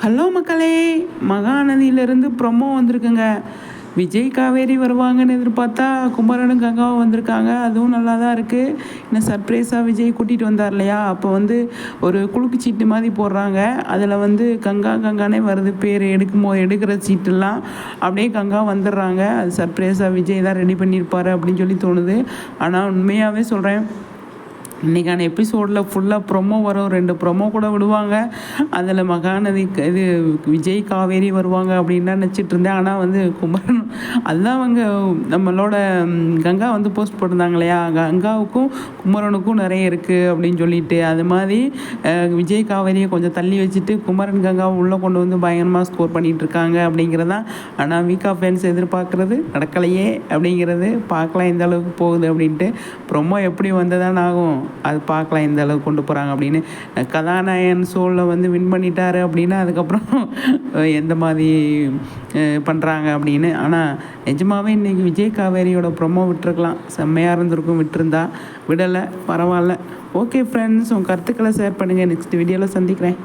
Hello மக்களே, மகாநதியிலேருந்து promo வந்திருக்குங்க. விஜய் காவேரி வருவாங்கன்னு எதிர்பார்த்தா குமரனும் கங்காவும் வந்திருக்காங்க. அதுவும் நல்லா தான் இருக்குது. இன்னும் சர்ப்ரைஸாக விஜய் கூட்டிகிட்டு வந்தார் இல்லையா, அப்போ வந்து ஒரு குலுக்கு சீட்டு மாதிரி போடுறாங்க. அதில் வந்து கங்கா கங்கானே வருது பேர். எடுக்கிற சீட்டெல்லாம் அப்படியே கங்கா வந்துடுறாங்க. அது சர்ப்ரைஸாக விஜய் தான் ரெடி பண்ணியிருப்பார் அப்படின்னு சொல்லி தோணுது. ஆனால் உண்மையாகவே சொல்கிறேன், இன்றைக்கான எபிசோடில் ஃபுல்லாக ப்ரொமோ வரும். 2 ப்ரொமோ கூட விடுவாங்க. அதில் மகாநதி இது விஜய் காவேரி வருவாங்க அப்படின்னு தான் நினச்சிட்டு இருந்தேன். ஆனால் வந்து குமரன் அதுதான் அவங்க நம்மளோட கங்கா வந்து போஸ்ட் போட்டிருந்தாங்க இல்லையா, கங்காவுக்கும் குமரனுக்கும் நிறைய இருக்குது அப்படின்னு சொல்லிட்டு. அது மாதிரி விஜய் காவேரியை கொஞ்சம் தள்ளி வச்சுட்டு குமரன் கங்காவை உள்ளே கொண்டு வந்து பயங்கரமாக ஸ்கோர் பண்ணிகிட்டு இருக்காங்க அப்படிங்கிறதான். ஆனால் வீக்கா ஃபேன்ஸ் எதிர்பார்க்குறது நடக்கலையே அப்படிங்கிறது. பார்க்கலாம் எந்த அளவுக்கு போகுது அப்படின்ட்டு. ப்ரொமோ எப்படி வந்ததான் ஆகும், அது பார்க்கலாம் எந்த அளவுக்கு கொண்டு போகிறாங்க அப்படின்னு. கதாநாயகன் ஷோவில் வந்து வின் பண்ணிட்டாரு அப்படின்னா அதுக்கப்புறம் எந்த மாதிரி பண்ணுறாங்க அப்படின்னு. ஆனால் நிஜமாகவே இன்றைக்கி விஜய் காவேரியோட ப்ரொமோ விட்டுருக்கலாம், செம்மையாக இருந்திருக்கும். விட்டுருந்தா விடலை, பரவாயில்ல. ஓகே ஃப்ரெண்ட்ஸ், உங்கள் கருத்துக்களை ஷேர் பண்ணுங்கள். நெக்ஸ்ட் வீடியோவில் சந்திக்கிறேன்.